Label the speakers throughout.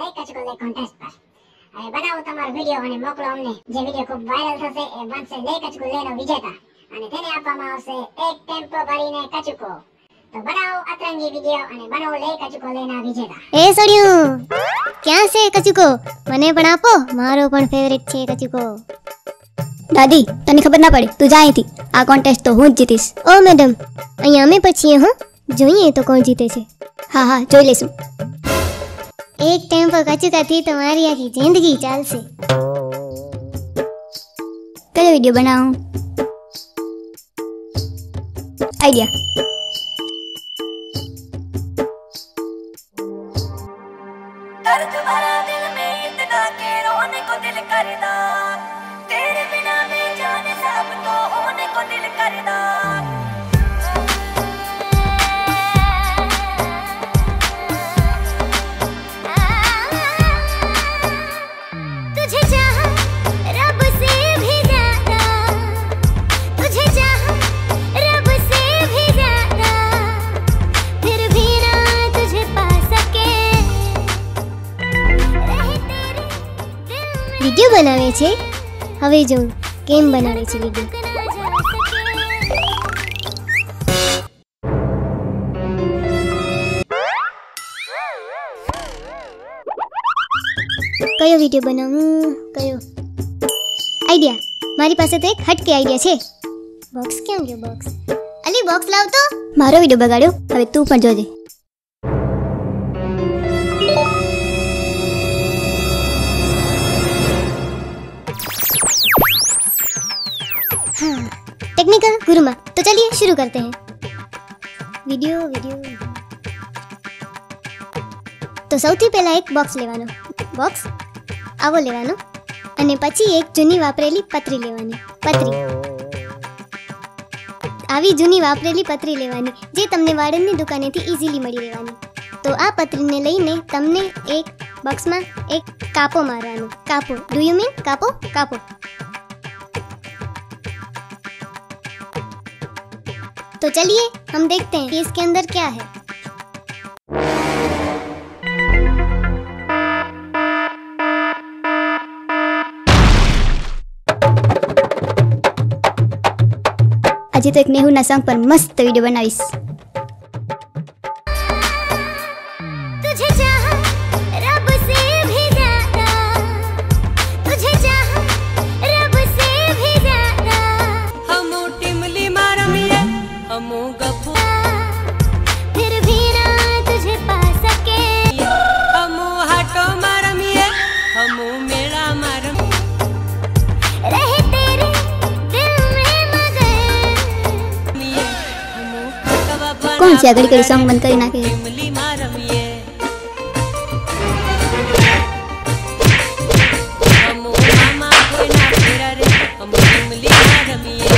Speaker 1: Like કચકો લે contest પર હવે બનાવો તમારો વિડિયો અને મોકલો અમને. જે વિડિયો ખૂબ વાયરલ થશે એ બનશે લાઈક કચકો લેનો વિજેતા અને તેને આપવામાં આવશે એક ટેમ્પો ભરીને કચકો. તો બનાવો અતરંગી વિડિયો અને બનો લાઈક કચકો લેના વિજેતા.
Speaker 2: એ સડ્યું ક્યાં છે કચકો? મને પણ આપો, મારો પણ ફેવરિટ છે કચકો.
Speaker 3: દાદી તને ખબર ના પડી, તું જા અહીંથી. આ કોન્ટેસ્ટ તો હું જ જીતીશ.
Speaker 2: ઓ મેડમ, અહીંયા અમે પછી હું જોઈએ તો કોણ જીતે છે.
Speaker 3: હા હા જોઈ લઈશું.
Speaker 2: એક ટેમ્પો કચકાથી તમારી આખી જિંદગી ચાલશે.
Speaker 3: કયો વિડિયો બનાવું? આઈડિયા.
Speaker 4: दर्द भरा दिल में इतना के रोने को दिल करदा, तेरे बिना मैं जाने सब तो होने को दिल करदा.
Speaker 2: तुझे चाहा रब से भी ज्यादा, तुझे चाहा रब से भी ज्यादा, फिर भी ना तुझे पा सके. વિડિયો બનાવે છે. હવે જોઉં કેમ બનાવે છે વિડિયો. કયો વિડિયો બનાવું? કયો આઈડિયા. મારી પાસે તો એક હટકે આઈડિયા છે. બોક્સ ક્યાં ગયો? બોક્સ અલી બોક્સ લાવ તો.
Speaker 3: મારો વિડિયો બગાડ્યો, હવે તું પણ જોજે.
Speaker 2: टेक्निकल गुरुमा. तो चलिए शुरू करते हैं. वीडियो तो સૌથી પહેલા એક બોક્સ લેવાનો. બોક્સ આવો લેવાનો અને પછી એક જૂની વાપરેલી પતરી લેવાની. પતરી આવી જૂની વાપરેલી પતરી લેવાની જે તમને વાળંદની દુકાનેથી ઈઝીલી મળી રહેવાની. તો આ પતરીને લઈને તમને એક બોક્સમાં એક કાપો મારવાનો. કાપો, ડુ યુ મીન કાપો? કાપો. तो चलिए हम देखते हैं कि इसके अंदर क्या है.
Speaker 3: આજે તો એક નેહુના સોંગ પર મસ્ત વિડિયો બનાવીશ.
Speaker 2: तुझे चाहा रब से भी ज्यादा, तुझे चाहा रब से भी ज्यादा,
Speaker 4: हमू टिमली मारमिए हमू गफू,
Speaker 2: फिर भी ना तुझे पा सके.
Speaker 4: हमू हाटो मारमिए हमू मेला मारम,
Speaker 2: रहे तेरे दिल में मगर.
Speaker 4: हमू कवा बना
Speaker 3: કોણ છે આ ઘડી ઘડી સોંગ બંધ કરી નાખે?
Speaker 4: टिमली मारमिए हमू मामा कोई ना फिरा रे हमू Timli मारमिए.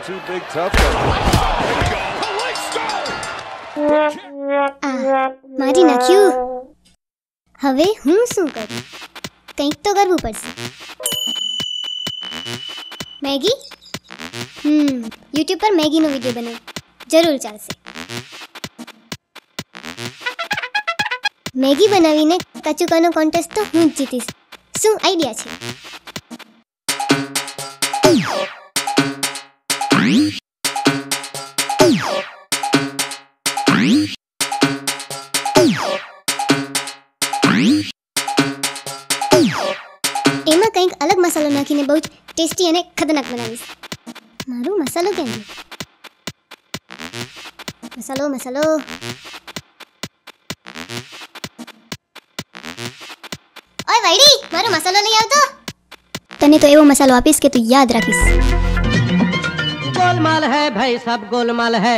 Speaker 5: Too big, tough one.
Speaker 2: મારી નાખ્યું. હવે હું શું કરું? કંઈક તો કરવું પડશે. મેગી? YouTube પર મેગીનો વિડિયો બનાવ. જરૂર ચાલશે. મેગી બનાવીને કચુકાનો કોન્ટેસ્ટ તો હું જ જીતીશ. શું આઈડિયા છે? એમાં કંઈક અલગ મસાલો નાખીને બહુ જ ટેસ્ટી અને ખતરનાક બનાવીશ. મારો મસાલો કેમ છે? મસાલો ઓય વાઈડી, મારો મસાલો લઈ આવતો.
Speaker 3: તને તો એવો મસાલો આપીશ કે તું યાદ રાખીશ.
Speaker 6: गोलमाल है भाई सब गोलमाल है,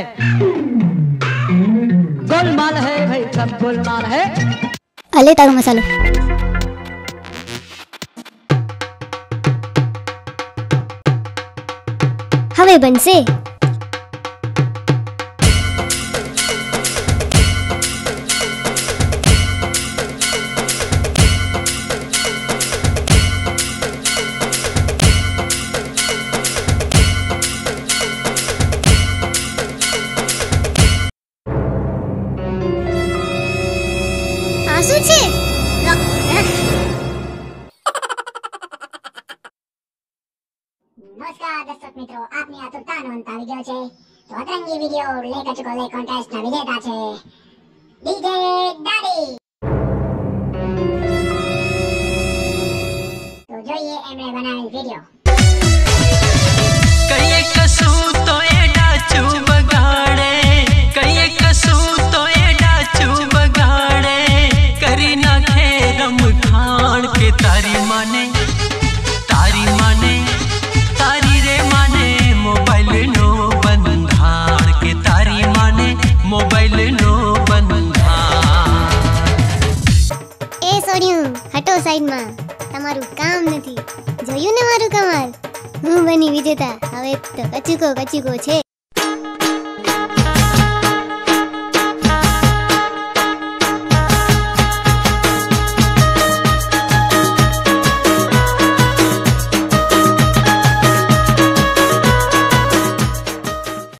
Speaker 6: गोलमाल है भाई सब गोलमाल है.
Speaker 3: આ લે તારો મસાલો.
Speaker 2: હવે બનશે. શું છે
Speaker 1: નમસ્કાર દર્શક મિત્રો, આપની આતુરતાનો અંત આવી ગયો છે. તો અતરંગી વિડિયો લે કચુકો લે કોન્ટેસ્ટના વિજેતા છે ડીજે દાદી. તો જોઈએ એમણે બનાવેલ વિડિયો.
Speaker 7: કઈએ કસું તો એ ડાચું બગાડે, કઈએ કસું તો એ ડાચું બગાડે, કરી નાખે રમખાણ કે તારી માને તારી રે માને મોબાઈલનો બંધાણ, કે તારી માને મોબાઈલનો બંધાણ.
Speaker 2: એ સોડ્યું હટો સાઈડમાં, તમારું કામ નથી. જોયું ને મારું કમાલ, હું બની વિજેતા. હવે તો કચુકો છે.